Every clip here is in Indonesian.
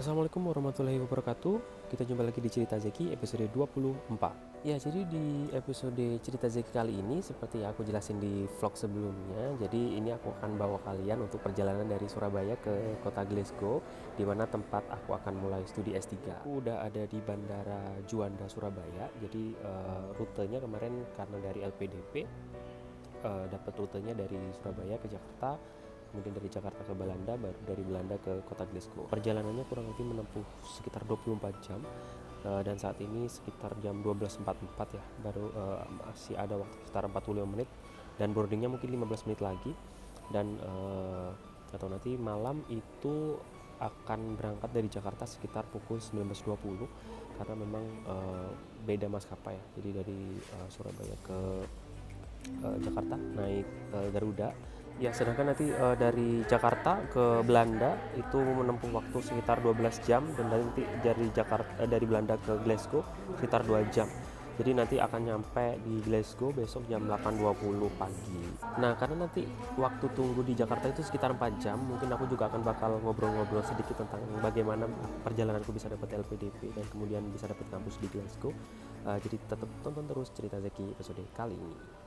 Assalamualaikum warahmatullahi wabarakatuh. Kita jumpa lagi di Cerita Zeki episode 24. Ya, jadi di episode Cerita Zeki kali ini seperti yang aku jelasin di vlog sebelumnya, jadi ini aku akan bawa kalian untuk perjalanan dari Surabaya ke kota Glasgow, di mana tempat aku akan mulai studi S3. Aku udah ada di Bandara Juanda Surabaya. Jadi rutenya kemarin karena dari LPDP dapat rutenya dari Surabaya ke Jakarta, kemudian dari Jakarta ke Belanda, baru dari Belanda ke kota Glasgow. Perjalanannya kurang lebih menempuh sekitar 24 jam, dan saat ini sekitar jam 12.44 ya, baru masih ada waktu sekitar 45 menit, dan boardingnya mungkin 15 menit lagi, dan atau nanti malam itu akan berangkat dari Jakarta sekitar pukul 19.20, karena memang beda maskapai ya. Jadi dari Surabaya ke Jakarta naik Garuda. Ya, sedangkan nanti dari Jakarta ke Belanda itu menempuh waktu sekitar 12 jam, dan nanti dari Jakarta dari Belanda ke Glasgow sekitar 2 jam. Jadi nanti akan nyampe di Glasgow besok jam 8.20 pagi. Nah, karena nanti waktu tunggu di Jakarta itu sekitar 4 jam, mungkin aku juga akan bakal ngobrol-ngobrol sedikit tentang bagaimana perjalananku bisa dapat LPDP dan kemudian bisa dapat kampus di Glasgow. Jadi tetap tonton terus Cerita Zeki episode kali ini.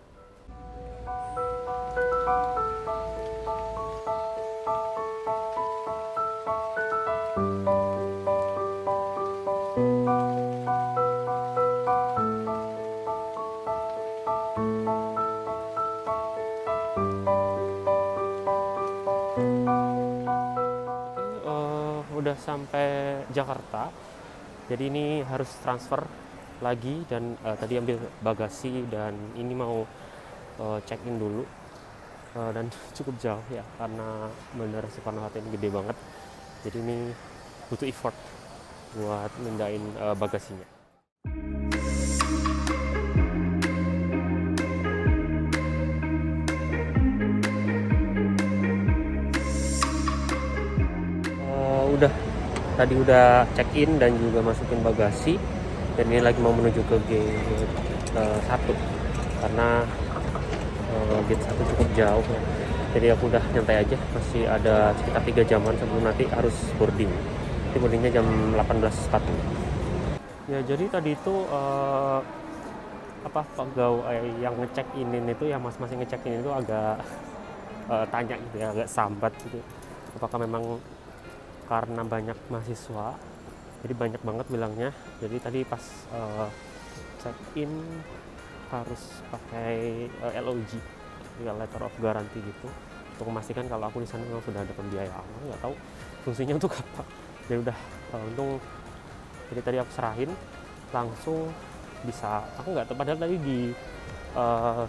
Udah sampai Jakarta, jadi ini harus transfer lagi, dan tadi ambil bagasi, dan ini mau check in dulu, dan cukup jauh ya karena Bandara Soekarno-Hatta ini gede banget, jadi ini butuh effort buat mindahin bagasinya. Tadi udah check in dan juga masukin bagasi, dan ini lagi mau menuju ke gate 1 karena gate 1 cukup jauh ya. Jadi aku udah nyantai aja, masih ada sekitar 3 jaman sebelum nanti harus boarding. Nanti boardingnya jam 18.40. Ya, jadi tadi itu pegawai yang ngecek inin itu, yang mas-mas yang ngecek inin itu agak tanya gitu ya, agak sambat gitu, apakah memang karena banyak mahasiswa, jadi banyak banget bilangnya. Jadi tadi pas check in harus pakai LOG, ya letter of guarantee gitu, untuk memastikan kalau aku di sana memang sudah ada pembiayaan. Nggak tahu fungsinya untuk apa. Jadi udah untung, jadi tadi aku serahin langsung bisa. Aku nggak tahu, padahal tadi di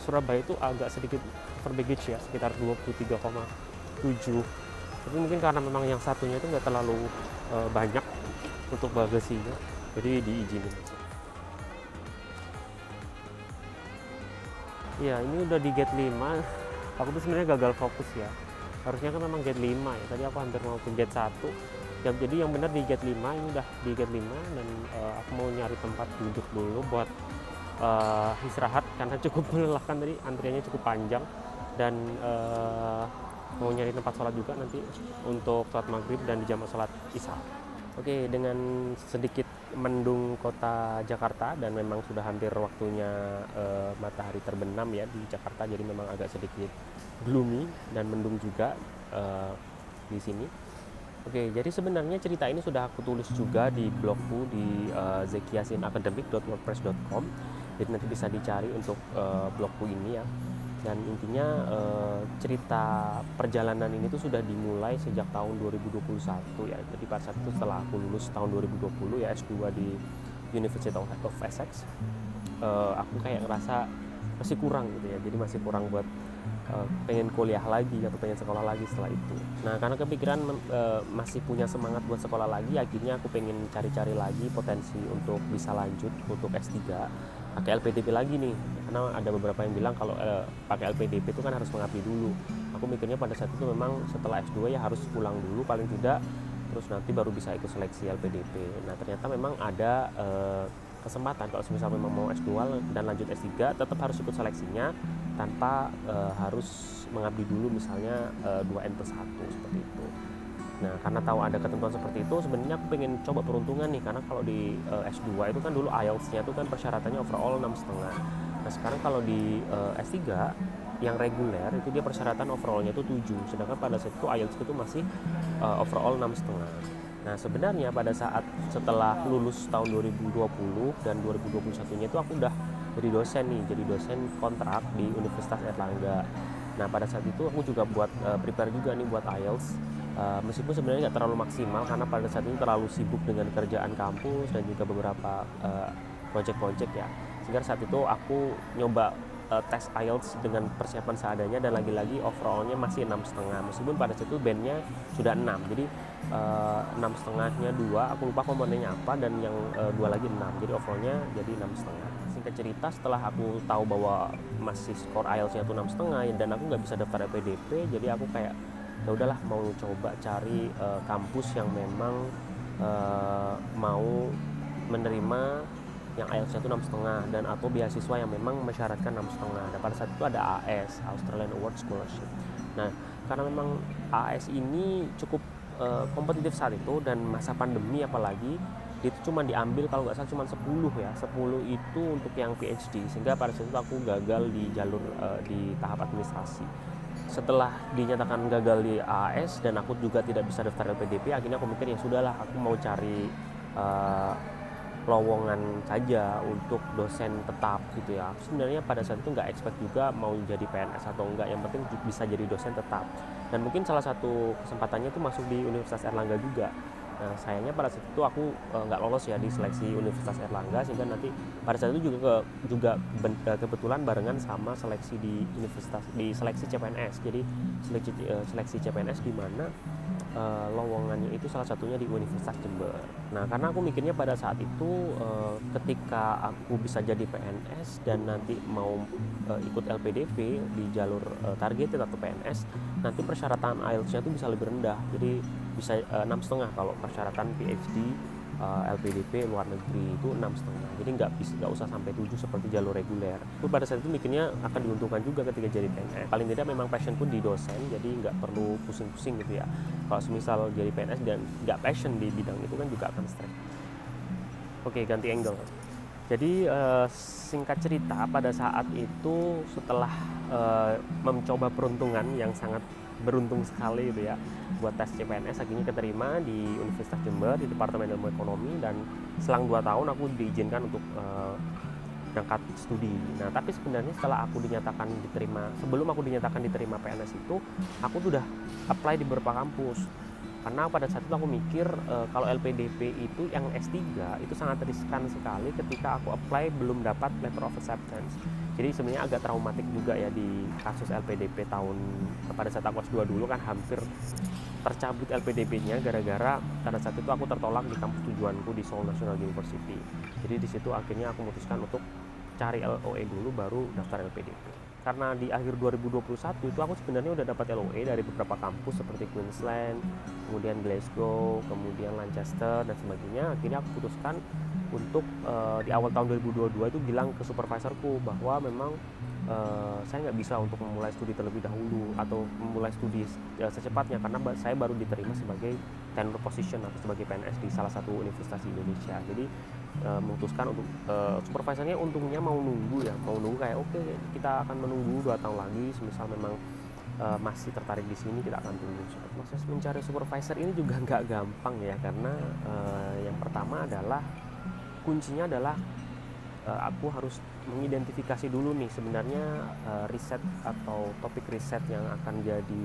Surabaya itu agak sedikit over baggage ya, sekitar 23,7. Tapi mungkin karena memang yang satunya itu nggak terlalu banyak untuk bagasinya, jadi diizinin. Ya, ini udah di gate 5. Aku tuh sebenarnya gagal fokus ya. Harusnya kan memang gate 5 ya. Tadi aku hampir mau ke gate 1. Ya, jadi yang benar di gate 5, ini udah di gate 5, dan aku mau nyari tempat duduk dulu buat istirahat karena cukup melelahkan, tadi antriannya cukup panjang, dan mau nyari tempat sholat juga nanti untuk sholat maghrib dan dijamak sholat isya. Oke, dengan sedikit mendung kota Jakarta, dan memang sudah hampir waktunya matahari terbenam ya di Jakarta, jadi memang agak sedikit gloomy dan mendung juga di sini. Oke, jadi sebenarnya cerita ini sudah aku tulis juga di blogku di zekiasinacademic.wordpress.com, jadi nanti bisa dicari untuk blogku ini ya. Dan intinya cerita perjalanan ini tuh sudah dimulai sejak tahun 2021 ya. Jadi pada saat itu setelah aku lulus tahun 2020 ya, S2 di University of Essex, aku kayak ngerasa masih kurang gitu ya. Jadi masih kurang buat pengen kuliah lagi atau pengen sekolah lagi setelah itu. Nah, karena kepikiran masih punya semangat buat sekolah lagi, akhirnya aku pengen cari-cari lagi potensi untuk bisa lanjut untuk S3 pakai LPDP lagi nih, karena ada beberapa yang bilang kalau pakai LPDP itu kan harus mengabdi dulu. Aku mikirnya pada saat itu memang setelah S2 ya harus pulang dulu paling tidak, terus nanti baru bisa ikut seleksi LPDP. Nah, ternyata memang ada kesempatan kalau misalnya memang mau S2 dan lanjut S3, tetap harus ikut seleksinya tanpa harus mengabdi dulu, misalnya 2N+1 seperti itu. Nah, karena tahu ada ketentuan seperti itu, sebenarnya aku pengen coba peruntungan nih, karena kalau di S2 itu kan dulu IELTS-nya itu kan persyaratannya overall 6,5. Nah, sekarang kalau di S3 yang reguler itu dia persyaratan overallnya itu 7, sedangkan pada saat itu IELTS itu masih overall 6,5. Nah, sebenarnya pada saat setelah lulus tahun 2020 dan 2021-nya itu aku udah jadi dosen nih, jadi dosen kontrak di Universitas Airlangga. Nah, pada saat itu aku juga buat prepare juga nih buat IELTS. Meskipun sebenarnya nggak terlalu maksimal karena pada saat itu terlalu sibuk dengan kerjaan kampus dan juga beberapa project-project ya. Sehingga saat itu aku nyoba tes IELTS dengan persiapan seadanya dan lagi-lagi overallnya masih 6,5. Meskipun pada saat itu bandnya sudah 6, jadi 6,5-nya 2, aku lupa komponennya apa, dan yang 2 lagi 6, jadi overallnya jadi 6,5. Singkat cerita, setelah aku tahu bahwa masih skor IELTS-nya itu 6,5 dan aku nggak bisa daftar LPDP, jadi aku kayak ya udahlah, mau coba cari kampus yang memang mau menerima yang IELTS-nya itu 6,5 dan atau beasiswa yang memang mensyaratkan 6,5. Dan pada saat itu ada AS, Australian Award Scholarship. Nah, karena memang AS ini cukup kompetitif saat itu dan masa pandemi apalagi, itu cuma diambil kalau nggak salah cuma 10 ya, 10 itu untuk yang PhD, sehingga pada saat itu aku gagal di jalur di tahap administrasi. Setelah dinyatakan gagal di AS dan aku juga tidak bisa daftar LPDP, akhirnya aku mikir ya sudahlah, aku mau cari lowongan saja untuk dosen tetap gitu ya. Sebenarnya pada saat itu nggak expect juga mau jadi PNS atau enggak, yang penting bisa jadi dosen tetap. Dan mungkin salah satu kesempatannya itu masuk di Universitas Airlangga juga. Nah, sayangnya pada saat itu aku nggak lolos ya di seleksi Universitas Airlangga, sehingga nanti pada saat itu juga kebetulan barengan sama seleksi di seleksi CPNS. Jadi seleksi CPNS di mana lowongannya itu salah satunya di Universitas Jember. Nah, karena aku mikirnya pada saat itu ketika aku bisa jadi PNS dan nanti mau ikut LPDP di jalur targeted atau PNS, nanti persyaratan IELTS-nya itu bisa lebih rendah. Jadi bisa 6,5 kalau persyaratan PhD LPDP luar negeri itu 6,5. Jadi nggak usah sampai 7 seperti jalur reguler. Itu pada saat itu mikirnya akan diuntungkan juga ketika jadi PNS. Paling tidak memang passion pun di dosen, jadi nggak perlu pusing-pusing gitu ya. Kalau semisal jadi PNS dan nggak passion di bidang itu kan juga akan stres. Oke, ganti angle. Jadi singkat cerita, pada saat itu setelah mencoba peruntungan yang sangat beruntung sekali gitu ya buat tes CPNS, akhirnya keterima di Universitas Jember di Departemen Ilmu Ekonomi, dan selang 2 tahun aku diizinkan untuk berangkat studi. Nah, tapi sebenarnya setelah aku dinyatakan diterima, sebelum aku dinyatakan diterima PNS itu, aku sudah apply di beberapa kampus. Karena pada saat itu aku mikir kalau LPDP itu yang S3 itu sangat riskan sekali ketika aku apply belum dapat letter of acceptance. Jadi sebenarnya agak traumatik juga ya di kasus LPDP pada saat aku S2 dulu kan hampir tercabut LPDP-nya gara-gara pada saat itu aku tertolak di kampus tujuanku di Seoul National University. Jadi di situ akhirnya aku memutuskan untuk cari LOE dulu baru daftar LPDP. Karena di akhir 2021 itu aku sebenarnya udah dapat LOE dari beberapa kampus seperti Queensland, kemudian Glasgow, kemudian Lancaster dan sebagainya. Akhirnya aku putuskan untuk di awal tahun 2022 itu bilang ke supervisorku bahwa memang saya nggak bisa untuk memulai studi terlebih dahulu atau memulai studi secepatnya, karena saya baru diterima sebagai tenure position atau sebagai PNS di salah satu universitas di Indonesia. Jadi memutuskan untuk supervisornya untungnya mau nunggu kayak oke, kita akan menunggu 2 tahun lagi, semisal memang masih tertarik di sini kita akan tunggu. Proses mencari supervisor ini juga nggak gampang ya, karena yang pertama adalah kuncinya adalah aku harus mengidentifikasi dulu nih sebenarnya riset atau topik riset yang akan jadi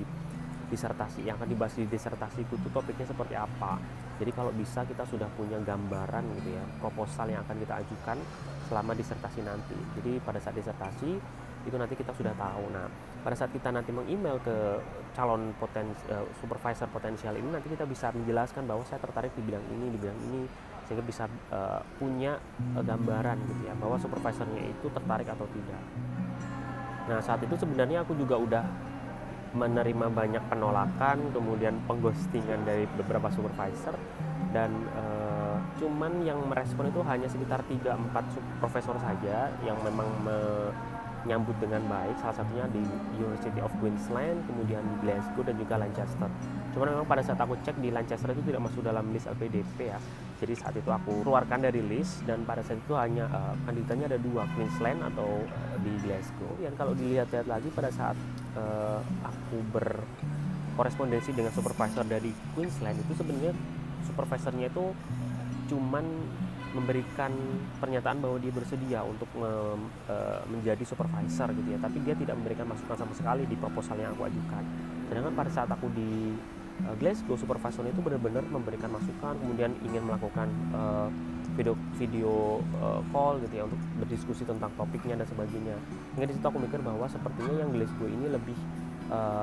disertasi, yang akan dibahas di disertasiku itu topiknya seperti apa. Jadi kalau bisa kita sudah punya gambaran gitu ya, proposal yang akan kita ajukan selama disertasi nanti. Jadi pada saat disertasi itu nanti kita sudah tahu. Nah, pada saat kita nanti meng-email ke calon supervisor potensial ini, nanti kita bisa menjelaskan bahwa saya tertarik di bidang ini, sehingga bisa punya gambaran gitu ya bahwa supervisornya itu tertarik atau tidak. Nah, saat itu sebenarnya aku juga udah menerima banyak penolakan, kemudian pengghostingan dari beberapa supervisor, dan cuman yang merespon itu hanya sekitar 3-4 profesor saja yang memang menyambut dengan baik, salah satunya di University of Queensland, kemudian di Glasgow dan juga Lancaster. Cuman memang pada saat aku cek di Lancaster itu tidak masuk dalam list LPDP ya. Jadi saat itu aku keluarkan dari list, dan pada saat itu hanya kandidatnya ada 2, Queensland atau di Glasgow. Dan kalau dilihat-lihat lagi pada saat aku berkorespondensi dengan supervisor dari Queensland, itu sebenarnya supervisornya itu cuman memberikan pernyataan bahwa dia bersedia untuk menjadi supervisor gitu ya, tapi dia tidak memberikan masukan sama sekali di proposal yang aku ajukan. Sedangkan pada saat aku di Glasgow, supervisor itu benar-benar memberikan masukan, kemudian ingin melakukan video call gitu ya untuk berdiskusi tentang topiknya dan sebagainya. Hingga di situ aku mikir bahwa sepertinya yang Glasgow ini lebih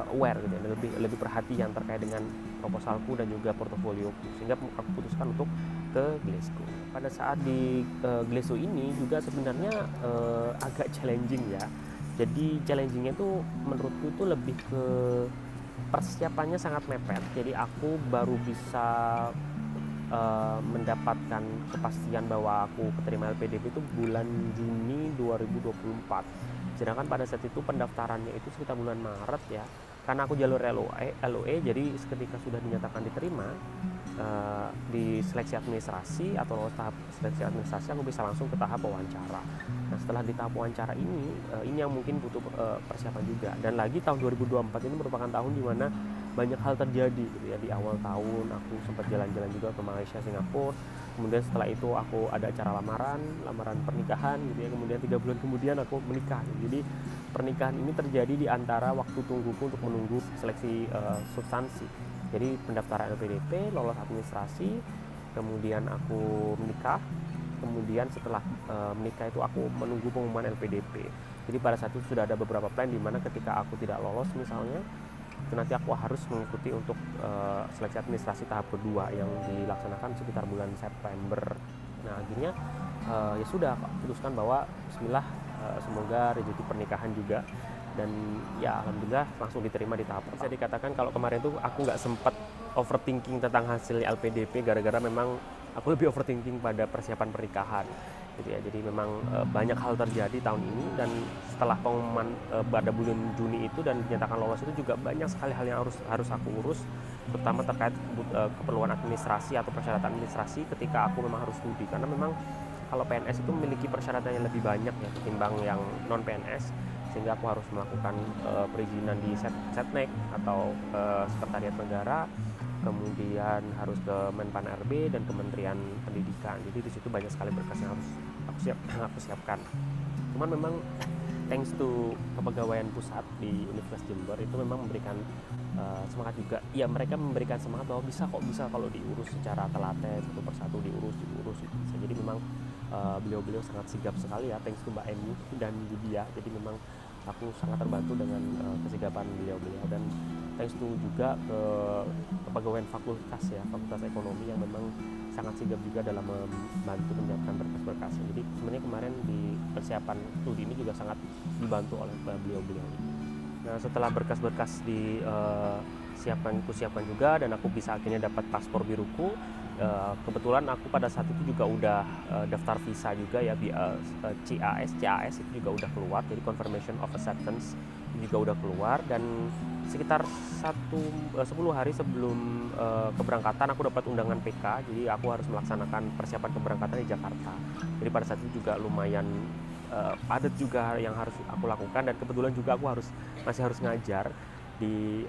aware gitu ya, lebih perhatian terkait dengan proposalku dan juga portofolioku, sehingga aku putuskan untuk ke Glasgow. Pada saat di Glasgow ini juga sebenarnya agak challenging ya. Jadi challengingnya itu menurutku itu lebih ke persiapannya sangat mepet. Jadi aku baru bisa mendapatkan kepastian bahwa aku keterima LPDP itu bulan Juni 2024. Sedangkan pada saat itu pendaftarannya itu sekitar bulan Maret ya. Karena aku jalur LOE, jadi ketika sudah dinyatakan diterima di seleksi administrasi atau lolos tahap seleksi administrasi, aku bisa langsung ke tahap wawancara. Nah, setelah di tahap wawancara ini yang mungkin butuh persiapan juga. Dan lagi tahun 2024 ini merupakan tahun di mana banyak hal terjadi gitu ya. Di awal tahun aku sempat jalan-jalan juga ke Malaysia, Singapura. Kemudian setelah itu aku ada acara lamaran pernikahan gitu ya. Kemudian 3 bulan kemudian aku menikah. Jadi pernikahan ini terjadi di antara waktu tungguku untuk menunggu seleksi substansi. Jadi pendaftaran LPDP, lolos administrasi, kemudian aku menikah. Kemudian setelah menikah itu aku menunggu pengumuman LPDP. Jadi pada saat itu sudah ada beberapa plan di mana ketika aku tidak lolos misalnya, itu nanti aku harus mengikuti untuk seleksi administrasi tahap kedua yang dilaksanakan sekitar bulan September. Nah, akhirnya ya sudah putuskan bahwa bismillah, semoga rezeki pernikahan juga, dan ya alhamdulillah langsung diterima di tahap pertama. Bisa dikatakan kalau kemarin tuh aku nggak sempat overthinking tentang hasil LPDP, gara-gara memang aku lebih overthinking pada persiapan pernikahan gitu ya. Jadi memang banyak hal terjadi tahun ini, dan setelah pengumuman pada bulan Juni itu dan dinyatakan lolos itu juga banyak sekali hal yang harus aku urus, terutama terkait keperluan administrasi atau persyaratan administrasi ketika aku memang harus studi, karena memang kalau PNS itu memiliki persyaratan yang lebih banyak ya ketimbang yang non PNS, sehingga aku harus melakukan perizinan di Setnek atau Sekretariat Negara, kemudian harus ke Menpan RB dan Kementerian Pendidikan. Jadi di situ banyak sekali berkas yang harus aku siapkan. Cuman memang thanks to Kepegawaian Pusat di Universitas Jember itu memang memberikan semangat juga. Ya, mereka memberikan semangat bahwa bisa kalau diurus secara telaten, satu persatu diurus gitu bisa. Jadi memang beliau-beliau sangat sigap sekali ya, thanks to Mbak Eni dan Lydia. Jadi memang aku sangat terbantu dengan kesigapan beliau-beliau, dan thanks to juga ke kepegawaian fakultas ekonomi yang memang sangat sigap juga dalam membantu menyiapkan berkas-berkas. Jadi sebenarnya kemarin di persiapan studi ini juga sangat dibantu oleh beliau-beliau. Nah, setelah berkas-berkas siapkan juga, dan aku bisa akhirnya dapat paspor biruku. Kebetulan aku pada saat itu juga udah daftar visa juga ya, CAS itu juga udah keluar, jadi confirmation of acceptance juga udah keluar, dan sekitar 10 hari sebelum keberangkatan aku dapat undangan PK, jadi aku harus melaksanakan persiapan keberangkatan di Jakarta. Jadi pada saat itu juga lumayan padat juga yang harus aku lakukan, dan kebetulan juga aku masih harus ngajar di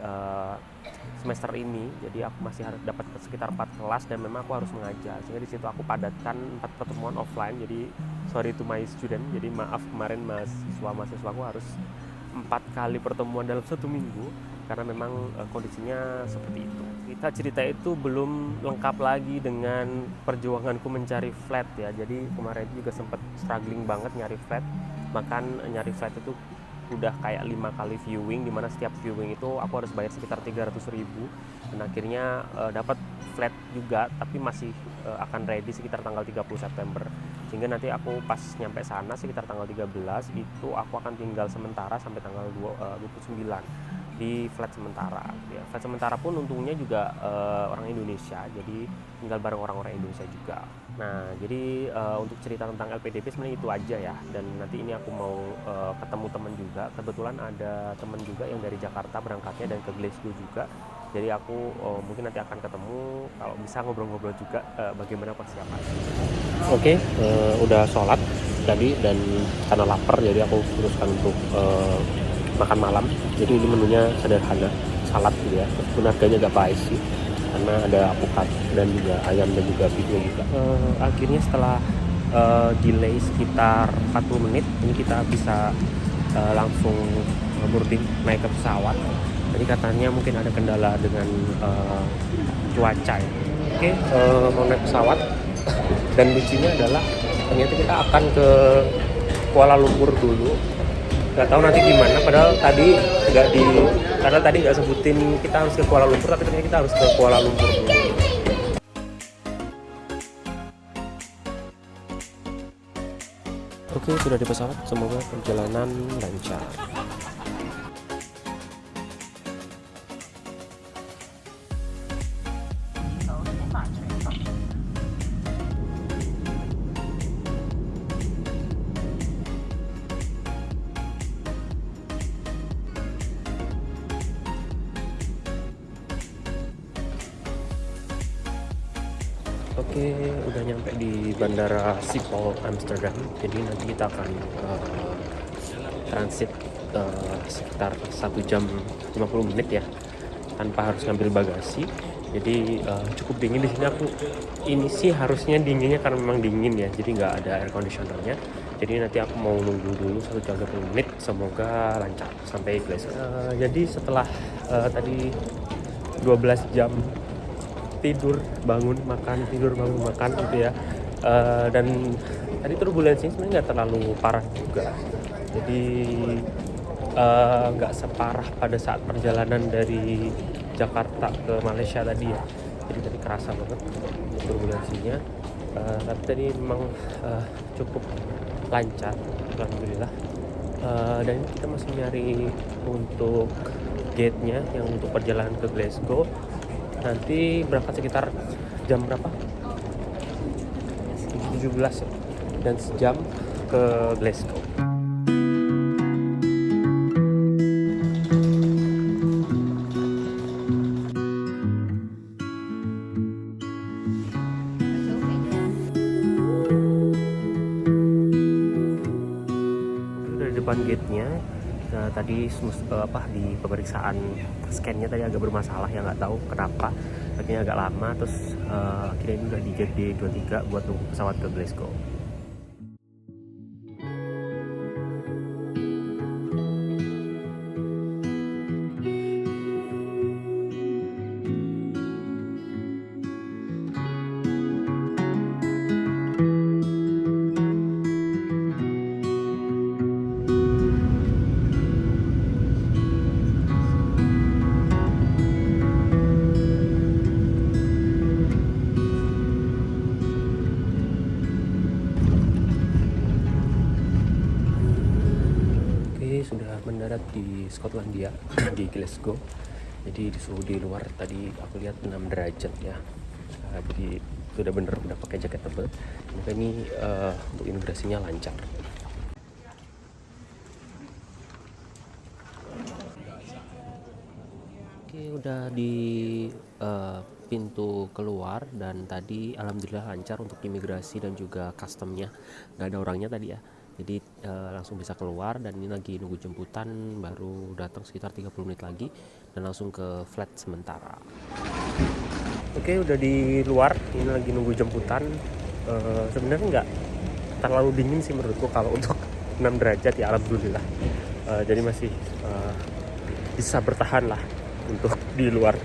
semester ini. Jadi aku masih harus dapat sekitar 4 kelas, dan memang aku harus mengajar, sehingga di situ aku padatkan 4 pertemuan offline. Jadi sorry to my student, jadi maaf kemarin mahasiswaku harus 4 kali pertemuan dalam 1 minggu, karena memang kondisinya seperti itu. Cerita itu belum lengkap lagi dengan perjuanganku mencari flat ya. Jadi kemarin juga sempat struggling banget nyari flat, bahkan nyari flat itu udah kayak 5 kali viewing, dimana setiap viewing itu aku harus bayar sekitar 300.000, dan akhirnya dapat flat juga, tapi masih akan ready sekitar tanggal 30 September, sehingga nanti aku pas nyampe sana sekitar tanggal 13 itu aku akan tinggal sementara sampai tanggal 29 di flat sementara ya. Flat sementara pun untungnya juga orang Indonesia, jadi tinggal bareng orang-orang Indonesia juga. Nah, jadi untuk cerita tentang LPDP sebenarnya itu aja ya, dan nanti ini aku mau ketemu teman juga. Kebetulan ada teman juga yang dari Jakarta berangkatnya dan ke Glasgow juga, Jadi aku mungkin nanti akan ketemu, kalau bisa ngobrol-ngobrol juga bagaimana persiapan. Oke, udah sholat tadi dan karena lapar jadi aku putuskan untuk makan malam. Jadi ini menunya sederhana, salad gitu ya. Meskipun harganya agak baik sih, karena ada alpukat dan juga ayam dan juga beefnya juga. Akhirnya setelah delay sekitar 40 menit, ini kita bisa langsung boarding naik ke pesawat. Jadi katanya mungkin ada kendala dengan cuaca ya. Oke, mau naik pesawat dan lucunya adalah ternyata kita akan ke Kuala Lumpur dulu. Nggak tahu nanti gimana, padahal tadi karena tadi nggak sebutin kita harus ke Kuala Lumpur, tapi ternyata kita harus ke Kuala Lumpur dulu. Oke, sudah di pesawat, semoga perjalanan lancar. Oke, udah nyampe di Bandara Schiphol Amsterdam. Jadi nanti kita akan transit sekitar 1 jam 50 menit ya, tanpa harus ngambil bagasi. Jadi cukup dingin di sini. Ini sih harusnya dinginnya karena memang dingin ya, jadi nggak ada air conditionernya. Jadi nanti aku mau nunggu dulu 1 jam 20 menit. Semoga lancar sampai Glasgow. Jadi setelah tadi 12 jam tidur bangun makan gitu ya, dan tadi turbulensinya sebenarnya nggak terlalu parah juga, jadi nggak separah pada saat perjalanan dari Jakarta ke Malaysia tadi ya. Jadi tadi kerasa banget turbulensinya, tapi tadi memang cukup lancar alhamdulillah. Dan kita masih nyari untuk gate-nya yang untuk perjalanan ke Glasgow. Nanti berangkat sekitar jam berapa? 17 ya, dan sejam ke Glasgow. Dari depan gate-nya. Nah, tadi di pemeriksaan scan-nya tadi agak bermasalah ya, nggak tahu kenapa akhirnya agak lama. Terus akhirnya ini udah di gate D23 buat nunggu pesawat ke Glasgow. Sudah mendarat di Skotlandia di Glasgow. Jadi suhu di luar tadi aku lihat 6 derajat ya. Jadi sudah udah pakai jaket tebal. Maka ini untuk imigrasinya lancar. Oke, udah di pintu keluar dan tadi alhamdulillah lancar untuk imigrasi dan juga customnya, nggak ada orangnya tadi ya. Jadi langsung bisa keluar, dan ini lagi nunggu jemputan, baru datang sekitar 30 menit lagi dan langsung ke flight sementara. Oke, udah di luar, ini lagi nunggu jemputan. Sebenarnya nggak terlalu dingin sih menurutku kalau untuk 6 derajat ya, alhamdulillah. Jadi masih bisa bertahan lah untuk di luar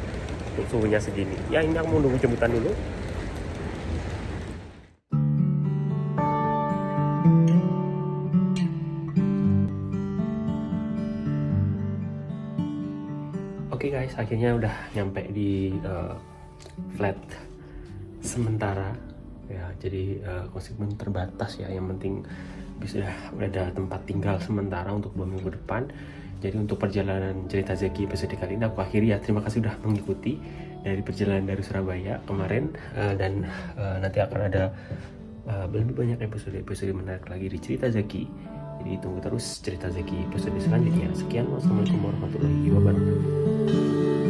untuk suhunya segini. Ya, ini aku mau nunggu jemputan dulu. Oke guys, akhirnya udah nyampe di flat sementara ya. Jadi konsepnya terbatas ya, yang penting bisa udah ada tempat tinggal sementara untuk 2 minggu depan. Jadi untuk perjalanan cerita Zeki episode kali ini aku akhiri ya. Terima kasih udah mengikuti dari perjalanan dari Surabaya kemarin, dan nanti akan ada lebih banyak episode menarik lagi di cerita Zeki. Jadi tunggu terus cerita Zeki episode selanjutnya. Sekian, wassalamualaikum warahmatullahi wabarakatuh.